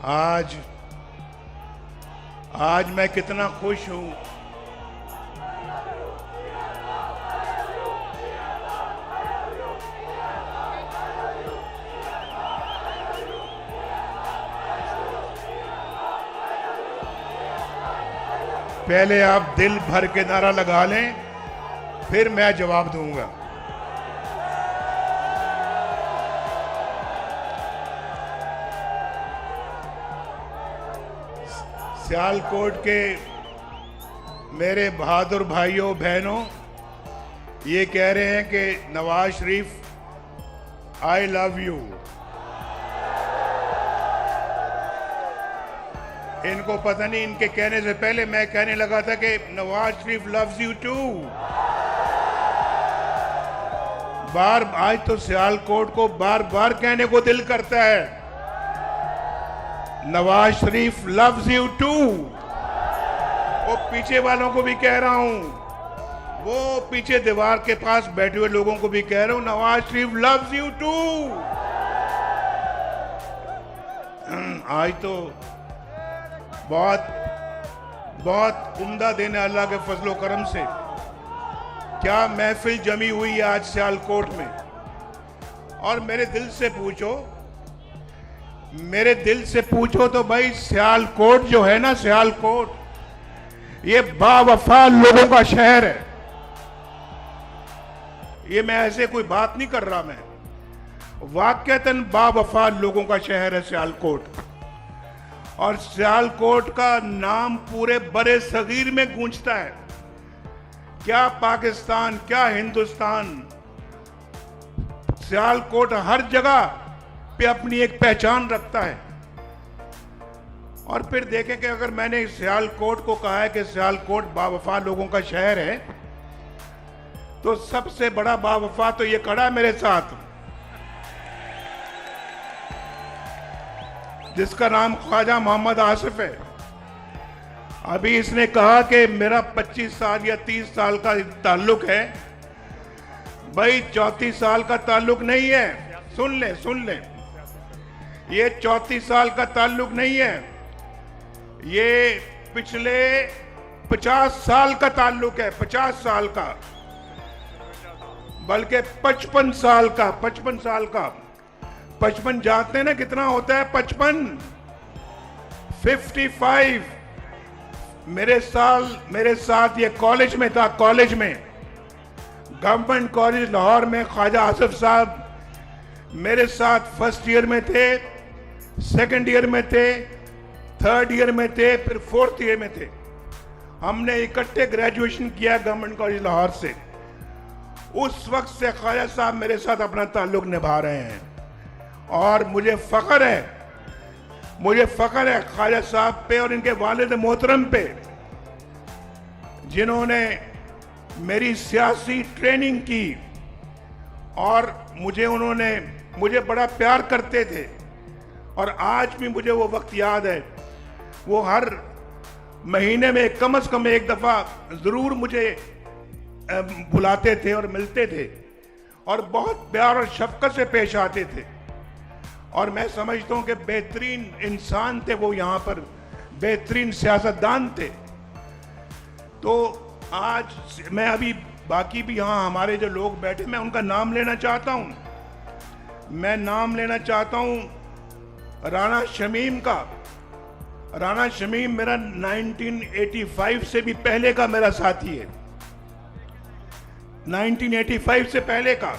आज आज मैं कितना खुश हूं। पहले आप दिल भर के नारा लगा लें, फिर मैं जवाब दूंगा। सियालकोट के मेरे बहादुर भाइयों बहनों ये कह रहे हैं कि Nawaz Sharif I love you. इनको पता नहीं, इनके कहने से पहले मैं कहने लगा था कि Nawaz Sharif loves you to. आज तो सियालकोट को बार बार कहने को दिल करता है, Nawaz Sharif loves you to. वो पीछे वालों को भी कह रहा हूं, वो पीछे दीवार के पास बैठे हुए लोगों को भी कह रहा हूं, Nawaz Sharif loves you to. आज तो बहुत उम्दा दिन है अल्लाह के फजलो करम से। क्या महफिल जमी हुई है आज सियालकोट में। और मेरे दिल से पूछो तो भाई सियालकोट जो है ना, सियालकोट ये बावफा लोगों का शहर है। ये मैं ऐसे कोई बात नहीं कर रहा, मैं वाकईतन बावफा लोगों का शहर है सियालकोट। और सियालकोट का नाम पूरे बड़े सगीर में गूंजता है। क्या पाकिस्तान, क्या हिंदुस्तान, सियालकोट हर जगह पे अपनी एक पहचान रखता है। और फिर देखें कि अगर मैंने सियालकोट को कहा है कि सियालकोट बावफा लोगों का शहर है, तो सबसे बड़ा बावफा तो ये खड़ा है मेरे साथ, जिसका नाम ख्वाजा मोहम्मद आसिफ है। अभी इसने कहा कि मेरा 25 साल या 30 साल का ताल्लुक है। भाई 34 साल का ताल्लुक नहीं है, सुन ले, ये 34 साल का ताल्लुक नहीं है, ये पिछले 50 साल का ताल्लुक है, 50 साल का, बल्कि 55 साल का। 55 जानते हैं ना कितना होता है? 55 मेरे साथ ये कॉलेज में था, कॉलेज में, गवर्नमेंट कॉलेज लाहौर में ख्वाजा आसिफ साहब मेरे साथ फर्स्ट ईयर में थे, सेकंड ईयर में थे, थर्ड ईयर में थे, फिर फोर्थ ईयर में थे। हमने इकट्ठे ग्रेजुएशन किया गवर्नमेंट कॉलेज लाहौर से। उस वक्त से ख्वाजा साहब मेरे साथ अपना ताल्लुक निभा रहे हैं और मुझे फख्र है ख्वाजा साहब पे और इनके वालिद मोहतरम पे, जिन्होंने मेरी सियासी ट्रेनिंग की और मुझे बड़ा प्यार करते थे। और आज भी मुझे वो वक्त याद है। वो हर महीने में कम से कम एक दफा जरूर मुझे बुलाते थे और मिलते थे और बहुत प्यार और शफकत से पेश आते थे। और मैं समझता हूं कि बेहतरीन इंसान थे वो, यहां पर बेहतरीन सियासतदान थे। तो आज मैं अभी बाकी भी यहां हमारे जो लोग बैठे, मैं उनका नाम लेना चाहता हूं। मैं नाम लेना चाहता हूं राणा शमीम का। राणा शमीम मेरा 1985 से भी पहले का मेरा साथी है, 1985 से पहले का।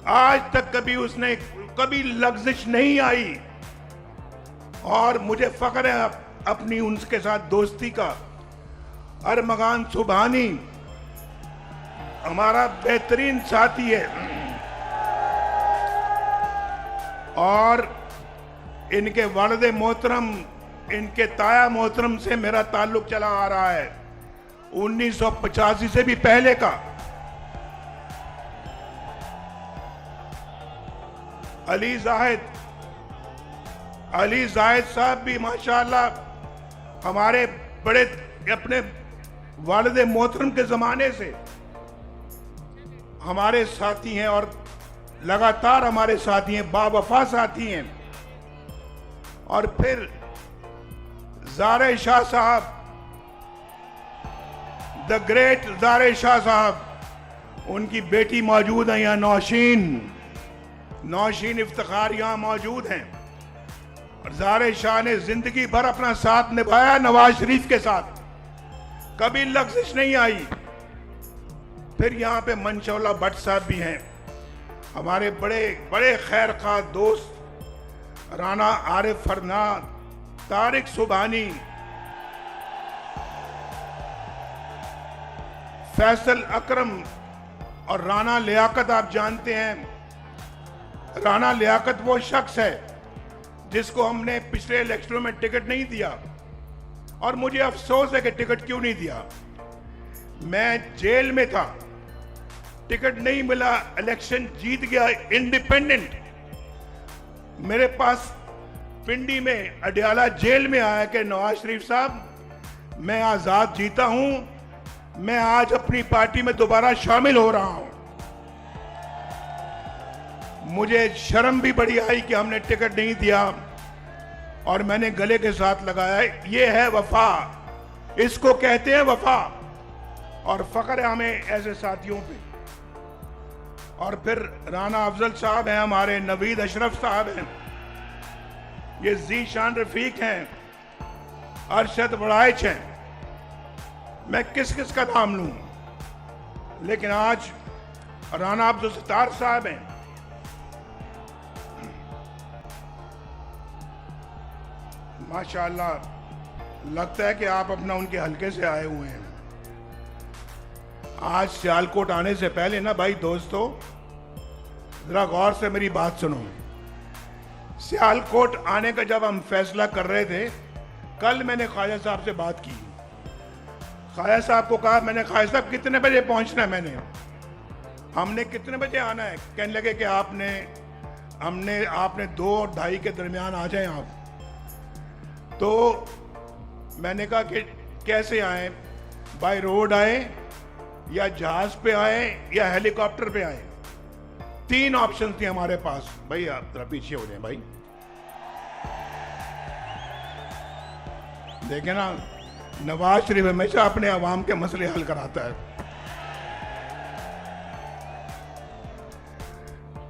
आज तक कभी उसने कभी लग्जिश नहीं आई और मुझे फख्र है अपनी उनके साथ दोस्ती का। अरमगान सुबहानी हमारा बेहतरीन साथी है और इनके वालिद मोहतरम, इनके ताया मोहतरम से मेरा ताल्लुक चला आ रहा है 1985 से भी पहले का। अली जाहिद साहब भी माशाअल्लाह हमारे बड़े अपने वालिद मोहतरम के जमाने से हमारे साथी हैं और लगातार हमारे साथी हैं, बावफा साथी हैं। और फिर ज़ारे शाह साहब, द ग्रेट ज़ारे शाह साहब, उनकी बेटी मौजूद है यहाँ, नौशीन इफ्तिखार यहाँ मौजूद हैं। और ज़ारे शाह ने जिंदगी भर अपना साथ निभाया नवाज शरीफ के साथ, कभी लग़्ज़िश नहीं आई। फिर यहाँ पे मंशौला भट्ट साहब भी हैं, हमारे बड़े बड़े खैर खा दोस्त, राना आरिफ फरनाद, तारिक सुबहानी, फैसल अकरम और राना लियाकत। आप जानते हैं राना लियाकत वो शख्स है जिसको हमने पिछले इलेक्शनों में टिकट नहीं दिया, और मुझे अफसोस है कि टिकट क्यों नहीं दिया। मैं जेल में था, टिकट नहीं मिला, इलेक्शन जीत गया इंडिपेंडेंट। मेरे पास पिंडी में अडियाला जेल में आया कि नवाज शरीफ साहब मैं आजाद जीता हूं, मैं आज अपनी पार्टी में दोबारा शामिल हो रहा हूं। मुझे शर्म भी बड़ी आई कि हमने टिकट नहीं दिया, और मैंने गले के साथ लगाया। ये है वफा, इसको कहते हैं वफा, और फख्र है हमें ऐसे साथियों पे। और फिर राना अफजल साहब हैं, हमारे नवीद अशरफ साहब हैं, ये ज़ीशान रफीक हैं, अरशद वड़ाइच हैं। मैं किस किस का नाम लूं, लेकिन आज राना अब्दुल सत्तार साहब हैं। माशाअल्लाह, लगता है कि आप अपना उनके हलके से आए हुए हैं। आज सियालकोट आने से पहले ना भाई दोस्तों, जरा गौर से मेरी बात सुनो। सियालकोट आने का जब हम फैसला कर रहे थे, कल मैंने ख्वाजा साहब से बात की। ख्वाजा साहब को कहा, मैंने ख्वाजा साहब कितने बजे पहुंचना है, हमने कितने बजे आना है? कहने लगे कि आपने 2 और 2:30 के दरमियान आ जाएं आप। तो मैंने कहा कि कैसे आए, बाय रोड आए या जहाज पे आए या हेलीकॉप्टर पे आए? 3 ऑप्शन थे हमारे पास। भाई आप जरा पीछे हो जाए भाई, देखे ना, नवाज शरीफ हमेशा अपने अवाम के मसले हल कराता है।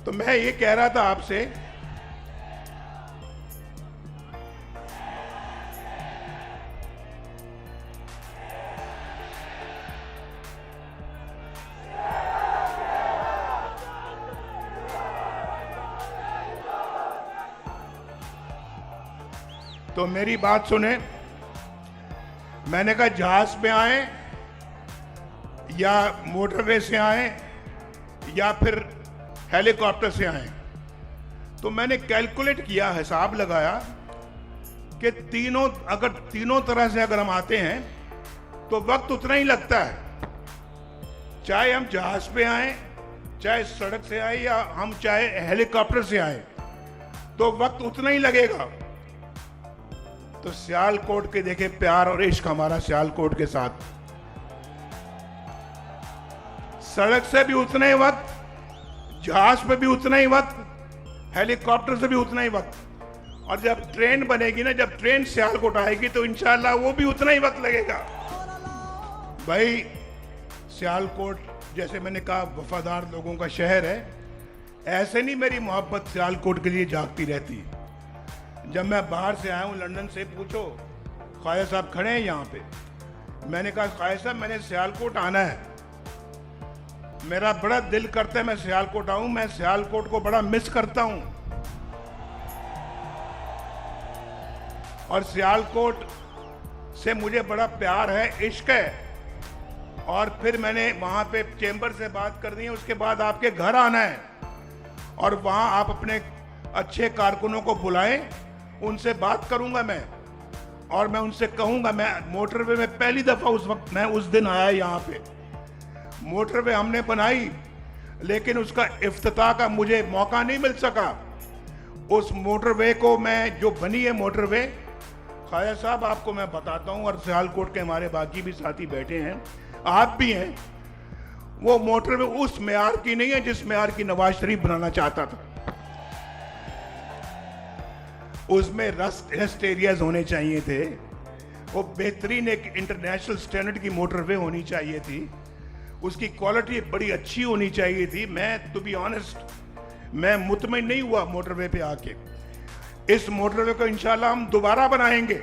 तो मैं ये कह रहा था आपसे, तो मेरी बात सुने। मैंने कहा जहाज पे आए या मोटरवे से आए या फिर हेलीकॉप्टर से आए। तो मैंने कैलकुलेट किया, हिसाब लगाया कि अगर तीनों तरह से अगर हम आते हैं तो वक्त उतना ही लगता है। चाहे हम जहाज पे आए, चाहे सड़क से आए, या हम चाहे हेलीकॉप्टर से आए, तो वक्त उतना ही लगेगा। तो सियालकोट के देखे प्यार और इश्क हमारा सियालकोट के साथ। सड़क से भी उतना ही वक्त, जहाज पे भी उतना ही वक्त, हेलीकॉप्टर से भी उतना ही वक्त, और जब ट्रेन बनेगी ना, जब ट्रेन सियालकोट आएगी तो इंशाल्लाह वो भी उतना ही वक्त लगेगा। भाई सियालकोट, जैसे मैंने कहा, वफादार लोगों का शहर है। ऐसे नहीं मेरी मोहब्बत सियालकोट के लिए जागती रहती। जब मैं बाहर से आया हूँ लंदन से, पूछो, ख्वाजा साहब खड़े हैं यहाँ पे, मैंने कहा ख्वाजा साहब मैंने सियालकोट आना है, मेरा बड़ा दिल करता है मैं सियालकोट आऊं, मैं सियालकोट को बड़ा मिस करता हूं। और सियालकोट से मुझे बड़ा प्यार है, इश्क है। और फिर मैंने वहां पे चेंबर से बात करनी है, उसके बाद आपके घर आना है और वहां आप अपने अच्छे कारकुनों को बुलाएं, उनसे बात करूंगा मैं, और मैं उनसे कहूंगा, मैं मोटरवे में पहली दफा मैं उस दिन आया यहाँ पे। मोटरवे हमने बनाई, लेकिन उसका इफ्तिताह का मुझे मौका नहीं मिल सका। उस मोटरवे को मैं, जो बनी है मोटरवे, ख्वाजा साहब आपको मैं बताता हूँ, और सियालकोट के हमारे बाकी भी साथी बैठे हैं, आप भी हैं, वो मोटरवे उस मेयार की नहीं है जिस मेयार की नवाज शरीफ बनाना चाहता था। उसमें रेस्ट एरियाज होने चाहिए थे, वो बेहतरीन एक इंटरनेशनल स्टैंडर्ड की मोटरवे होनी चाहिए थी, उसकी क्वालिटी बड़ी अच्छी होनी चाहिए थी। मैं टू बी ऑनेस्ट, मैं मुतमईन नहीं हुआ मोटरवे पे आके। इस मोटरवे को इंशाल्लाह हम दोबारा बनाएंगे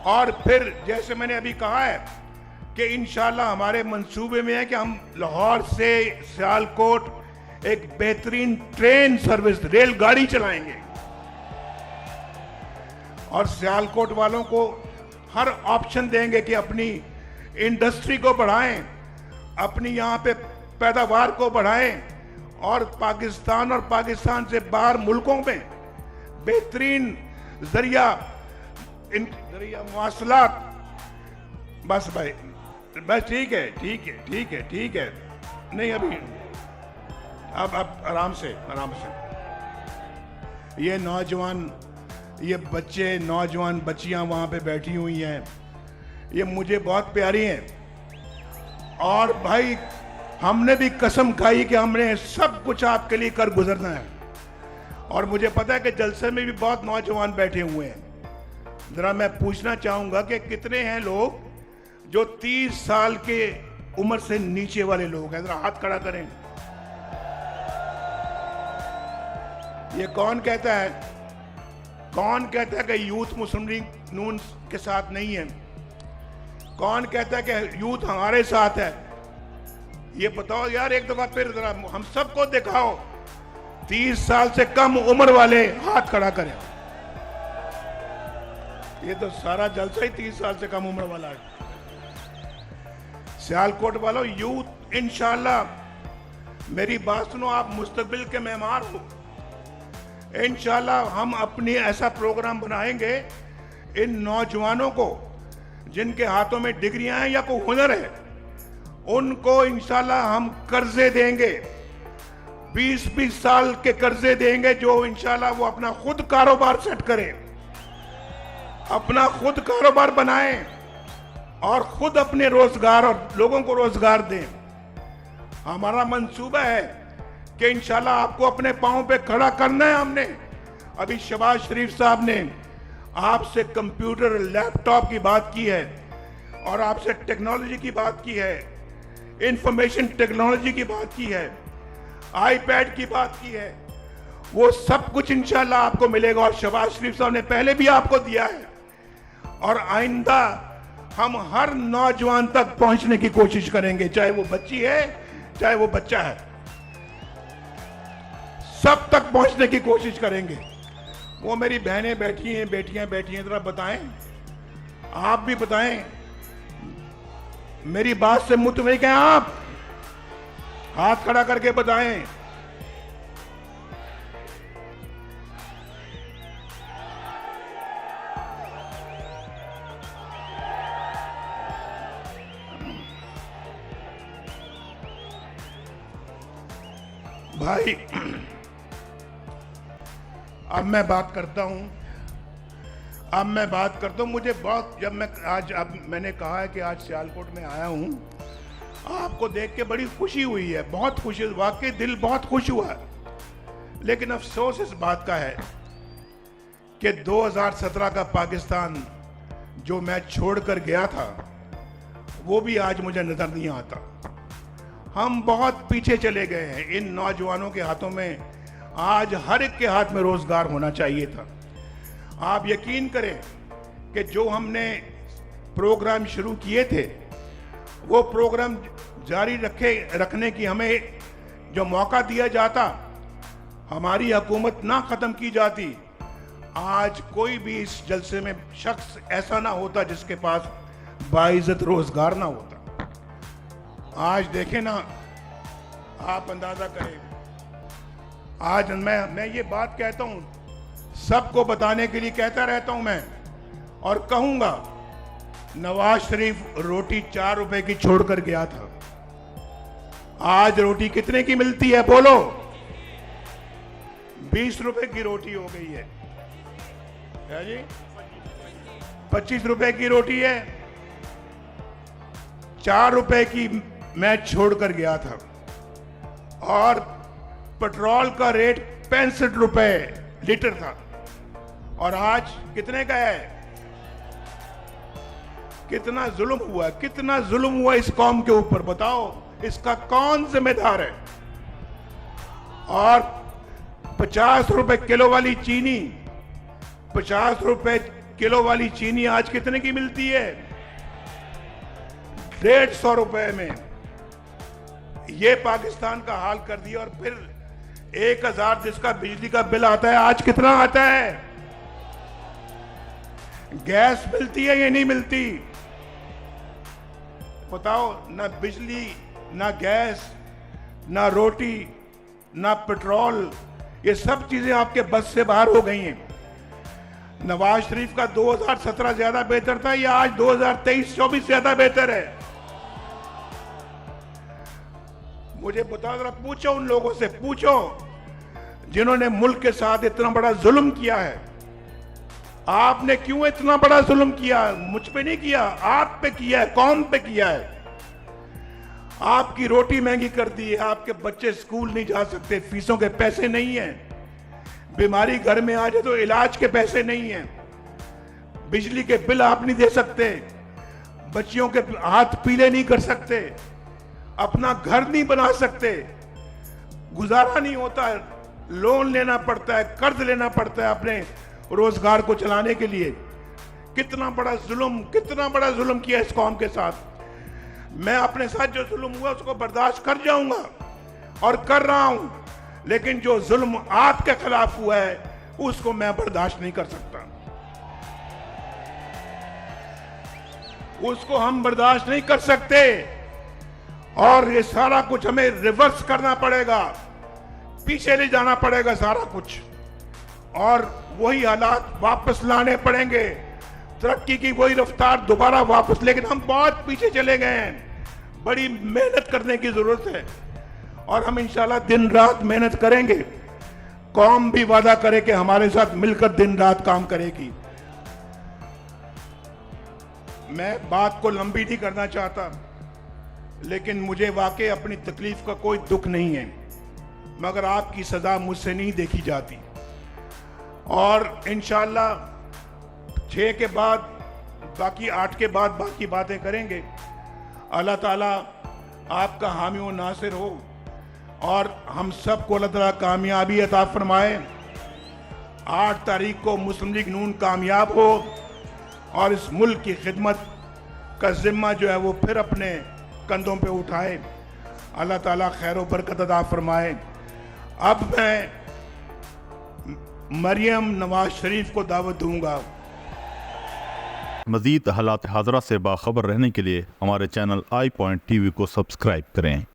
और फिर जैसे मैंने अभी कहा है कि इंशाल्लाह हमारे मंसूबे में है कि हम लाहौर से सियालकोट एक बेहतरीन ट्रेन सर्विस, रेलगाड़ी चलाएंगे और सियालकोट वालों को हर ऑप्शन देंगे कि अपनी इंडस्ट्री को बढ़ाएं, अपनी यहाँ पे पैदावार को बढ़ाएं और पाकिस्तान और पाकिस्तान से बाहर मुल्कों में बेहतरीन जरिया मवासलात। बस भाई, बस ठीक है, ठीक है, ठीक है, ठीक है, नहीं अभी अब आराम से, आराम से। ये नौजवान, ये बच्चे, नौजवान बच्चियां वहां पे बैठी हुई हैं, ये मुझे बहुत प्यारी हैं और भाई हमने भी कसम खाई कि हमने सब कुछ आपके लिए कर गुजरना है। और मुझे पता है कि जलसे में भी बहुत नौजवान बैठे हुए हैं। जरा मैं पूछना चाहूंगा कि कितने हैं लोग जो 30 साल के उम्र से नीचे वाले लोग हैं? जरा हाथ खड़ा करें। ये कौन कहता है, कौन कहता है कि यूथ मुस्लिम लीग नून के साथ नहीं है? कौन कहता है कि यूथ हमारे साथ है? ये बताओ यार, एक दफा फिर जरा हम सबको दिखाओ। 30 साल से कम उम्र वाले हाथ खड़ा करें। ये तो सारा जलसा ही 30 साल से कम उम्र वाला है। सियालकोट वालों, यूथ इंशाल्लाह, मेरी बात सुनो, आप मुस्तकबिल के मेहमान हो। इंशाल्लाह हम अपनी ऐसा प्रोग्राम बनाएंगे, इन नौजवानों को जिनके हाथों में डिग्रियां हैं या कोई हुनर है, उनको इंशाल्लाह हम कर्जे देंगे, 20-20 साल के कर्जे देंगे, जो इंशाल्लाह वो अपना खुद कारोबार सेट करें, अपना खुद कारोबार बनाएं और खुद अपने रोजगार और लोगों को रोजगार दें। हमारा मंसूबा है कि इंशाल्लाह आपको अपने पांव पे खड़ा करना है। हमने अभी शहबाज शरीफ साहब ने आपसे कंप्यूटर, लैपटॉप की बात की है और आपसे टेक्नोलॉजी की बात की है, इंफॉर्मेशन टेक्नोलॉजी की बात की है, आईपैड की बात की है। वो सब कुछ इंशाल्लाह आपको मिलेगा और शहबाज शरीफ साहब ने पहले भी आपको दिया है और आइंदा हम हर नौजवान तक पहुंचने की कोशिश करेंगे, चाहे वो बच्ची है चाहे वो बच्चा है, सब तक पहुंचने की कोशिश करेंगे। वो मेरी बहनें बैठी हैं, बेटियां बैठी हैं, जरा बताएं, आप भी बताएं, मेरी बात से मुतमईन हैं आप? हाथ खड़ा करके बताएं। भाई अब मैं बात करता हूं, मुझे बहुत, जब मैं आज, अब मैंने कहा है कि आज सियालकोट में आया हूं, आपको देख के बड़ी खुशी हुई है, बहुत खुशी, वाकई दिल बहुत खुश हुआ। लेकिन अफसोस इस बात का है कि 2017 का पाकिस्तान जो मैं छोड़कर गया था, वो भी आज मुझे नजर नहीं आता। हम बहुत पीछे चले गए हैं। इन नौजवानों के हाथों में आज हर एक के हाथ में रोजगार होना चाहिए था। आप यकीन करें कि जो हमने प्रोग्राम शुरू किए थे, वो प्रोग्राम जारी रखने की हमें जो मौका दिया जाता, हमारी हुकूमत ना खत्म की जाती, आज कोई भी इस जलसे में शख्स ऐसा ना होता जिसके पास बाइज्जत रोजगार ना होता। आज देखें ना, आप अंदाजा करें, आज मैं ये बात कहता हूं, सबको बताने के लिए कहता रहता हूं मैं, और कहूंगा, नवाज शरीफ रोटी 4 रुपए की छोड़कर गया था। आज रोटी कितने की मिलती है बोलो? 20 रुपए की रोटी हो गई है। क्या जी? 25 रुपए की रोटी है। 4 रुपए की मैं छोड़कर गया था और पेट्रोल का रेट 65 रुपए लीटर था और आज कितने का है? कितना जुल्म हुआ, कितना जुल्म हुआ इस कौम के ऊपर, बताओ इसका कौन जिम्मेदार है? और 50 रुपए किलो वाली चीनी, 50 रुपए किलो वाली चीनी आज कितने की मिलती है? 150 रुपए में। ये पाकिस्तान का हाल कर दिया। और फिर 1000 जिसका बिजली का बिल आता है, आज कितना आता है? गैस मिलती है या नहीं मिलती? बताओ, ना बिजली, ना गैस, ना रोटी, ना पेट्रोल, ये सब चीजें आपके बस से बाहर हो गई हैं। नवाज शरीफ का 2017 ज्यादा बेहतर था या आज 2023-24 ज्यादा बेहतर है? मुझे बताओ, जरा पूछो उन लोगों से, पूछो जिन्होंने मुल्क के साथ इतना बड़ा जुल्म किया है। आपने क्यों इतना बड़ा जुल्म किया? मुझ पे नहीं किया, आप पे किया है, कौम पे किया है। आपकी रोटी महंगी कर दी है, आपके बच्चे स्कूल नहीं जा सकते, फीसों के पैसे नहीं हैं, बीमारी घर में आ जाए तो इलाज के पैसे नहीं हैं, बिजली के बिल आप नहीं दे सकते, बच्चियों के हाथ पीले नहीं कर सकते, अपना घर नहीं बना सकते, गुजारा नहीं होता है, लोन लेना पड़ता है, कर्ज लेना पड़ता है अपने रोजगार को चलाने के लिए। कितना बड़ा जुल्म, कितना बड़ा जुल्म किया इस कौम के साथ। मैं अपने साथ जो जुल्म हुआ उसको बर्दाश्त कर जाऊंगा और कर रहा हूं, लेकिन जो जुल्म आपके खिलाफ हुआ है उसको मैं बर्दाश्त नहीं कर सकता, उसको हम बर्दाश्त नहीं कर सकते। और ये सारा कुछ हमें रिवर्स करना पड़ेगा, पीछे ले जाना पड़ेगा सारा कुछ, और वही हालात वापस लाने पड़ेंगे, तरक्की की वही रफ्तार दोबारा वापस। लेकिन हम बहुत पीछे चले गए हैं, बड़ी मेहनत करने की जरूरत है और हम इंशाल्लाह दिन रात मेहनत करेंगे। कौम भी वादा करे कि हमारे साथ मिलकर दिन रात काम करेगी। मैं बात को लंबी नहीं करना चाहता, लेकिन मुझे वाकई अपनी तकलीफ का कोई दुख नहीं है, मगर आपकी सजा मुझसे नहीं देखी जाती। और इंशाल्लाह 6 के बाद बाकी, 8 के बाद बाकी बातें करेंगे। अल्लाह ताला आपका हामी व नासिर हो और हम सबको अल्लाह ताला कामयाबी अता फरमाए। 8 तारीख को मुस्लिम लीग नून कामयाब हो और इस मुल्क की खिदमत का जिम्मा जो है वो फिर अपने कंधों पे उठाए। अल्लाह ताला खैर व बरकत अता फरमाए। अब मैं मरियम नवाज शरीफ को दावत दूंगा। मज़ीद हालात हाज़रा से बाखबर रहने के लिए हमारे चैनल आई पॉइंट TV को सब्सक्राइब करें।